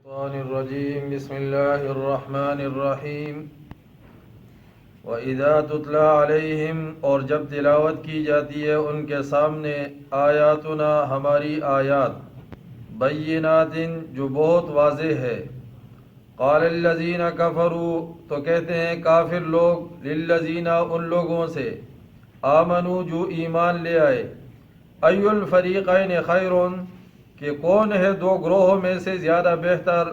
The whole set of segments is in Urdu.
الشیطان الرجیم بسم اللہ الرحمن الرحیم وَإِذَا تُتْلَى عَلَيْهِمْ اور جب تلاوت کی جاتی ہے ان کے سامنے آیاتنا ہماری آیات بینات جو بہت واضح ہے قال الذین کفروا تو کہتے ہیں کافر لوگ للذین ان لوگوں سے آمنوا جو ایمان لے آئے ای الفریقین خیرون کہ کون ہے دو گروہوں میں سے زیادہ بہتر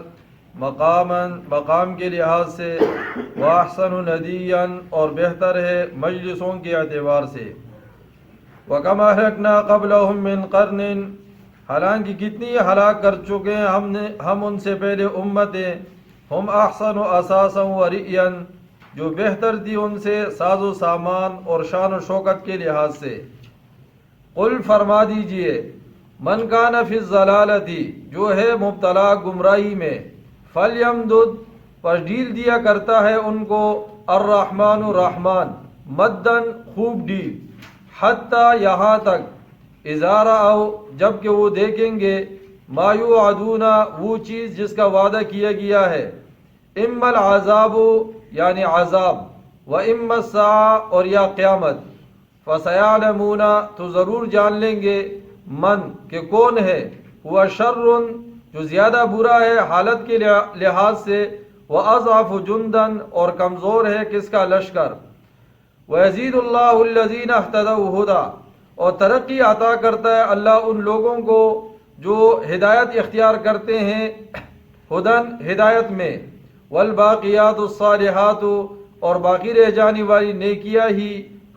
مقام کے لحاظ سے واحسن ندیا اور بہتر ہے مجلسوں کے اعتبار سے وَكَمْ أَهْلَكْنَا قَبْلَهُمْ مِنْ قَرْنٍ حالانکہ کتنی ہلاک کر چکے ہیں ہم ان سے پہلے امتیں ہم احسن اساسا ورئیا جو بہتر تھی ان سے ساز و سامان اور شان و شوکت کے لحاظ سے قل فرما دیجئے من کان فی الضلالۃ جو ہے مبتلا گمراہی میں فلیمدد پس ڈھیل دیا کرتا ہے ان کو الرحمن الرحمن مدن خوب ڈھیل حتی یہاں تک اذا رأوا جب کہ وہ دیکھیں گے ما یوعدون وہ چیز جس کا وعدہ کیا گیا ہے اما العذاب یعنی عذاب و اما الساعہ اور یا قیامت فسیعلمون تو ضرور جان لیں گے من کہ کون ہے وہ شر جو زیادہ برا ہے حالت کے لحاظ سے وَأَضْعَفُ جُنْدًا اور کمزور ہے کس کا لشکر وَيَزِيدُ اللَّهُ الَّذِينَ اهْتَدَوْا هُدًى اور ترقی عطا کرتا ہے اللہ ان لوگوں کو جو ہدایت اختیار کرتے ہیں ہدن ہدایت میں والباقیات الصالحات اور باقی رہ جانے والی نیکیاں ہی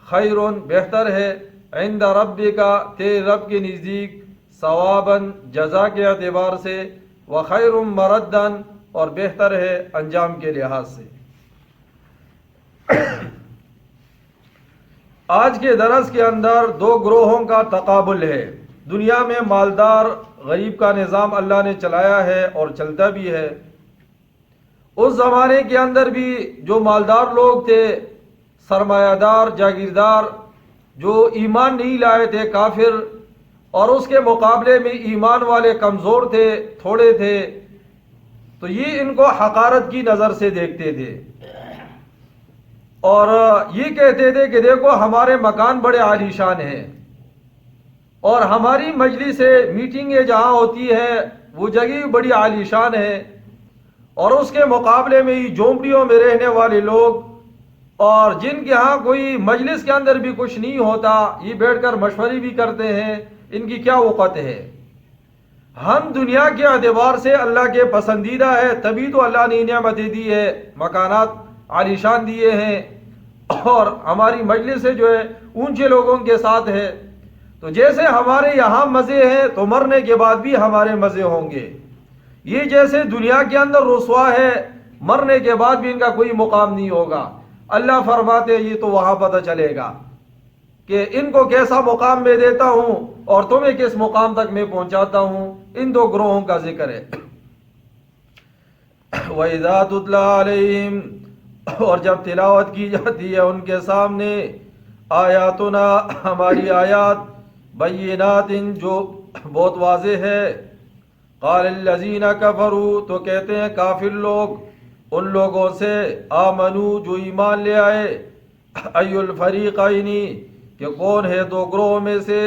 خیرون بہتر ہے عند ربک تیرے رب کے نزدیک ثواباً جزا کے اعتبار سے وخیر مرداً اور بہتر ہے انجام کے لحاظ سے۔ آج کے درس کے اندر دو گروہوں کا تقابل ہے۔ دنیا میں مالدار غریب کا نظام اللہ نے چلایا ہے اور چلتا بھی ہے۔ اس زمانے کے اندر بھی جو مالدار لوگ تھے سرمایہ دار جاگیردار جو ایمان نہیں لائے تھے کافر اور اس کے مقابلے میں ایمان والے کمزور تھے تھوڑے تھے تو یہ ان کو حقارت کی نظر سے دیکھتے تھے اور یہ کہتے تھے کہ دیکھو ہمارے مکان بڑے عالیشان ہیں اور ہماری مجلس میٹنگیں جہاں ہوتی ہے وہ جگہ بڑی عالیشان ہے اور اس کے مقابلے میں یہ جھونپڑیوں میں رہنے والے لوگ اور جن کے ہاں کوئی مجلس کے اندر بھی کچھ نہیں ہوتا یہ بیٹھ کر مشورے بھی کرتے ہیں ان کی کیا وقت ہے۔ ہم دنیا کے اعتبار سے اللہ کے پسندیدہ ہے تبھی تو اللہ نے نعمتیں دی ہے مکانات عالیشان دیے ہیں اور ہماری مجلس جو ہے اونچے لوگوں کے ساتھ ہے تو جیسے ہمارے یہاں مزے ہیں تو مرنے کے بعد بھی ہمارے مزے ہوں گے۔ یہ جیسے دنیا کے اندر رسوا ہے مرنے کے بعد بھی ان کا کوئی مقام نہیں ہوگا۔ اللہ فرماتے یہ تو وہاں پتہ چلے گا کہ ان کو کیسا مقام میں دیتا ہوں اور تمہیں کس مقام تک میں پہنچاتا ہوں۔ ان دو گروہوں کا ذکر ہے۔ وَإِذَا تُتْلَى عَلَيْهِمْ اور جب تلاوت کی جاتی ہے ان کے سامنے آیاتنا ہماری آیات بینات جو بہت واضح ہے قال الذین کفروا تو کہتے ہیں کافر لوگ ان لوگوں سے آمنو جو ایمان لے آئے ای الفریقین کہ کون ہے دو گروہ میں سے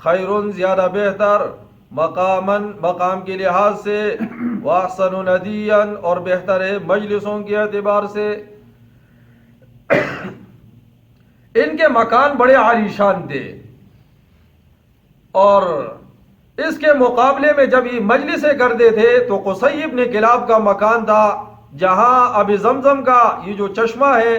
خیرون زیادہ بہتر مقام کے لحاظ سے واحسن ندیا اور بہتر ہے مجلسوں کے اعتبار سے۔ ان کے مکان بڑے عالیشان تھے اور اس کے مقابلے میں جب یہ مجلسیں کرتے تھے تو قصی بن کلاب کا مکان تھا جہاں اب زمزم کا یہ جو چشمہ ہے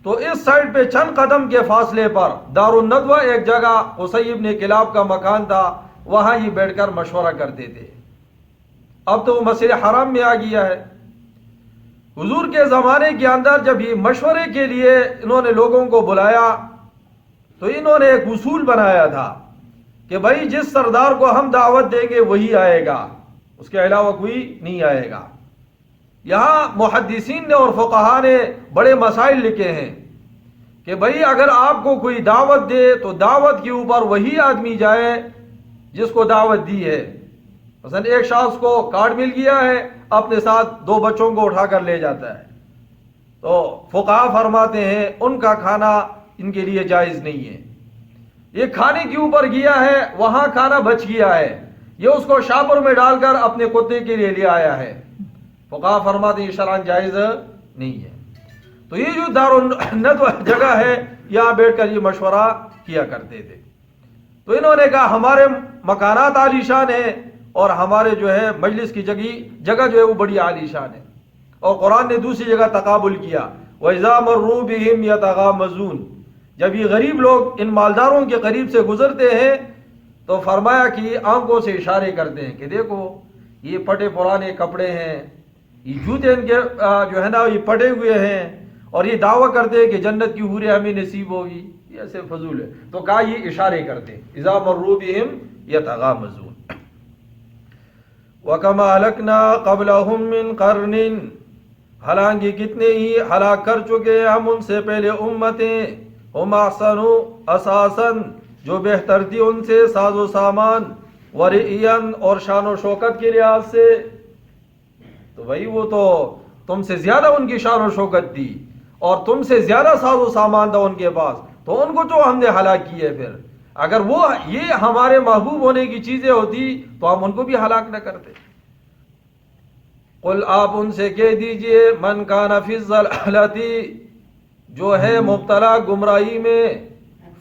تو اس سائڈ پہ چند قدم کے فاصلے پر دار الندوہ ایک جگہ قصی بن کلاب کا مکان تھا وہاں یہ بیٹھ کر مشورہ کرتے تھے۔ اب تو مسجد حرام میں آ گیا ہے۔ حضور کے زمانے کے اندر جب یہ مشورے کے لیے انہوں نے لوگوں کو بلایا تو انہوں نے ایک اصول بنایا تھا کہ بھائی جس سردار کو ہم دعوت دیں گے وہی آئے گا اس کے علاوہ کوئی نہیں آئے گا۔ یہاں محدثین نے اور فقہاء نے بڑے مسائل لکھے ہیں کہ بھائی اگر آپ کو کوئی دعوت دے تو دعوت کے اوپر وہی آدمی جائے جس کو دعوت دی ہے مثلا ایک شخص کو کارڈ مل گیا ہے، اپنے ساتھ 2 بچوں کو اٹھا کر لے جاتا ہے، تو فقہا فرماتے ہیں ان کا کھانا ان کے لیے جائز نہیں ہے۔ یہ کھانے کے اوپر گیا ہے، وہاں کھانا بچ گیا ہے، یہ اس کو شاپر میں ڈال کر اپنے کتے کے لیے لے آیا ہے، فقہا فرماتے ہیں یہ شرعاً جائز نہیں ہے۔ تو یہ جو دارالندوہ جگہ ہے، یہاں بیٹھ کر یہ مشورہ کیا کرتے تھے۔ تو انہوں نے کہا ہمارے مکانات عالی شان ہیں اور ہمارے جو ہے مجلس کی جگہ جو ہے وہ بڑی عالی شان ہے، اور قرآن نے دوسری جگہ تقابل کیا، وَإِذَا مَرُّوا بِهِمْ يَتَغَامَزُونَ، جب یہ غریب لوگ ان مالداروں کے قریب سے گزرتے ہیں تو فرمایا کہ یہ آنکھوں سے اشارے کرتے ہیں کہ دیکھو یہ پٹے پرانے کپڑے ہیں، یہ جوتے ان کے جو ہے نا یہ پٹے ہوئے ہیں، اور یہ دعویٰ کرتے ہیں کہ جنت کی حوریں ہمیں نصیب ہوگی، یہ ایسے فضول ہے۔ تو کہا یہ اشارے کرتے ہیں، اذا مروا بهم یتغامزون۔ وَكَمَا أَهْلَكْنَا قَبْلَهُم مِّن قَرْنٍ، حالانکہ کتنے ہی ہلاک کر چکے ہم ان سے پہلے امتیں، ہم احسن اساسا، جو بہتر تھی ان سے ساز و سامان، ورئین، اور شان و شوکت کے لحاظ سے۔ تو بھائی وہ تو تم سے زیادہ ان کی شان و شوکت تھی اور تم سے زیادہ ساز و سامان تھا ان کے پاس، تو ان کو جو ہم نے ہلاک کی ہے، پھر اگر وہ یہ ہمارے محبوب ہونے کی چیزیں ہوتی تو ہم ان کو بھی ہلاک نہ کرتے۔ قل، آپ ان سے کہہ دیجئے، من کان فی الضلالۃ، جو ہے مبتلا گمراہی میں،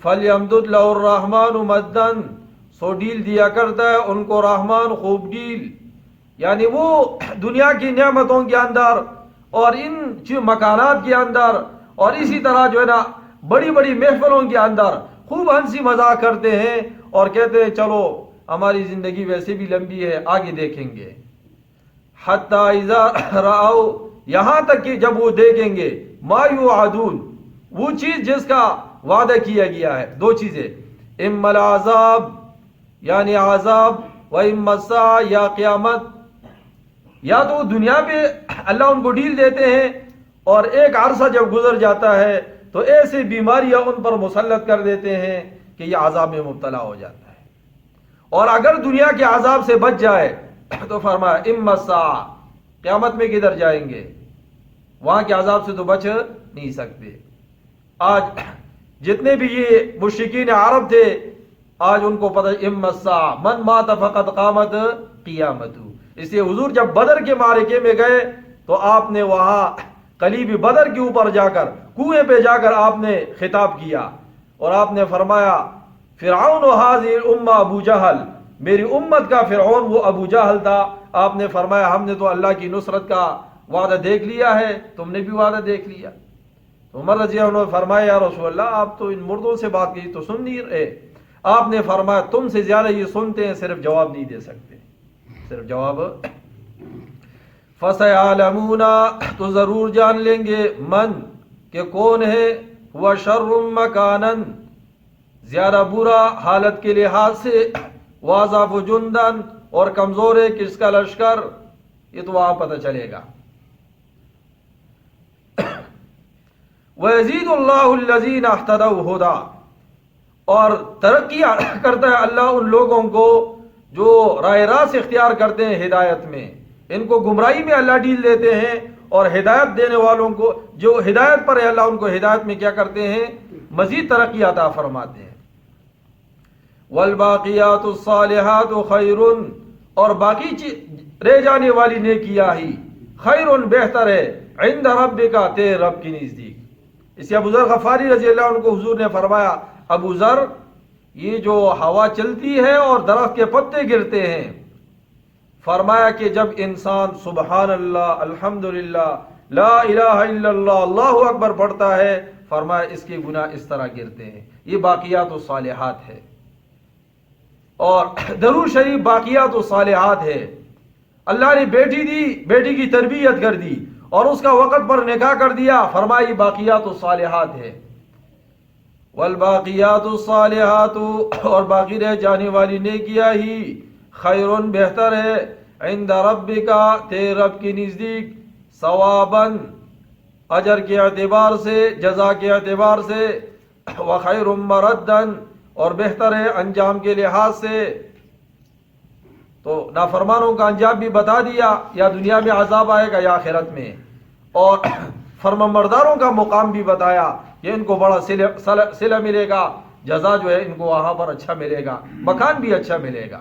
فلیمدد لہ الرحمن مدا، سو ڈیل دیا کرتا ہے ان کو رحمان خوب ڈیل، یعنی وہ دنیا کی نعمتوں کے اندر اور ان مکانات کے اندر اور اسی طرح جو ہے نا بڑی بڑی محفلوں کے اندر خوب ہنسی مذاق کرتے ہیں اور کہتے ہیں چلو ہماری زندگی ویسے بھی لمبی ہے، آگے دیکھیں گے۔ حتی اذا رأوا، یہاں تک کہ جب وہ دیکھیں گے، ما یوعدون، وہ چیز جس کا وعدہ کیا گیا ہے، 2 چیزیں، اما العذاب یعنی عذاب، و اما الساعہ یا قیامت، یا تو دنیا پہ اللہ ان کو ڈیل دیتے ہیں اور ایک عرصہ جب گزر جاتا ہے تو ایسے بیماریاں ان پر مسلط کر دیتے ہیں کہ یہ عذاب میں مبتلا ہو جاتا ہے، اور اگر دنیا کے عذاب سے بچ جائے تو فرمایا اما الساعہ، قیامت میں کدھر جائیں گے، وہاں کے عذاب سے تو بچ نہیں سکتے۔ آج جتنے بھی یہ مشرکین عرب تھے، آج ان کو پتہ اما الساعہ، من مات فقد قامت قیامتہ۔ اس لیے حضور جب بدر کے معرکے میں گئے تو آپ نے وہاں قلیب بدر کے اوپر جا کر، کنویں پہ جا کر آپ نے خطاب کیا اور آپ نے فرمایا فرعون هذه الامہ ابو جہل، میری امت کا فرعون وہ ابو جہل تھا۔ آپ نے فرمایا ہم نے تو اللہ کی نصرت کا وعدہ دیکھ لیا ہے، تم نے بھی وعدہ دیکھ لیا۔ تو عمر رضی اللہ عنہ نے فرمایا یا رسول اللہ آپ تو ان مردوں سے بات کی تو سن نہیں رہے۔ آپ نے فرمایا تم سے زیادہ یہ سنتے ہیں، صرف جواب نہیں دے سکتے، صرف جواب۔ فَسَيَعْلَمُونَ، تو ضرور جان لیں گے، من، کہ کون ہے، هُوَ شَرٌّ مَكَانًا، زیادہ برا حالت کے لحاظ سے، وَأَضْعَفُ جُنْدًا، اور کمزور ہے کس کا لشکر، یہ تو وہاں پتہ چلے گا۔ وَيَزِيدُ اللَّهُ الَّذِينَ اهْتَدَوْا هُدًى، اور ترقی کرتا ہے اللہ ان لوگوں کو جو راہ راست اختیار کرتے ہیں ہدایت میں، ان کو گمراہی میں اللہ ڈیل دیتے ہیں، اور ہدایت دینے والوں کو جو ہدایت پر ہے اللہ ان کو ہدایت میں کیا کرتے ہیں، مزید ترقی عطا فرماتے ہیں۔ والباقیات الصالحات خیر، اور باقی رہ جانے والی نیکیاں ہی، خیر، بہتر ہے، عند ربک، تیرے رب کی نزدیک۔ اس لیے ابو ذر غفاری رضی اللہ عنہ کو حضور نے فرمایا ابو ذر، یہ جو ہوا چلتی ہے اور درخت کے پتے گرتے ہیں، فرمایا کہ جب انسان سبحان اللہ، الحمدللہ، لا الہ الا اللہ، اللہ اکبر پڑھتا ہے، فرمایا اس کے گناہ اس طرح گرتے ہیں۔ یہ باقیات الصالحات ہے، اور درود شریف باقیات الصالحات ہے۔ اللہ نے بیٹی دی، بیٹی کی تربیت کر دی اور اس کا وقت پر نکاح کر دیا، فرمایا یہ باقیات الصالحات ہے۔ والباقیات الصالحات، اور باقی رہ جانے والی نیکیاں ہی، خیر، بہتر ہے، عند ربک، تیرے رب کی نزدیک، ثواباً، اجر کے اعتبار سے، جزا کے اعتبار سے، وخیر مرداً، اور بہتر ہے انجام کے لحاظ سے۔ تو نافرمانوں کا انجام بھی بتا دیا، یا دنیا میں عذاب آئے گا یا آخرت میں، اور فرمانبرداروں کا مقام بھی بتایا کہ ان کو بڑا صلہ ملے گا، جزا جو ہے ان کو وہاں پر اچھا ملے گا، مکان بھی اچھا ملے گا۔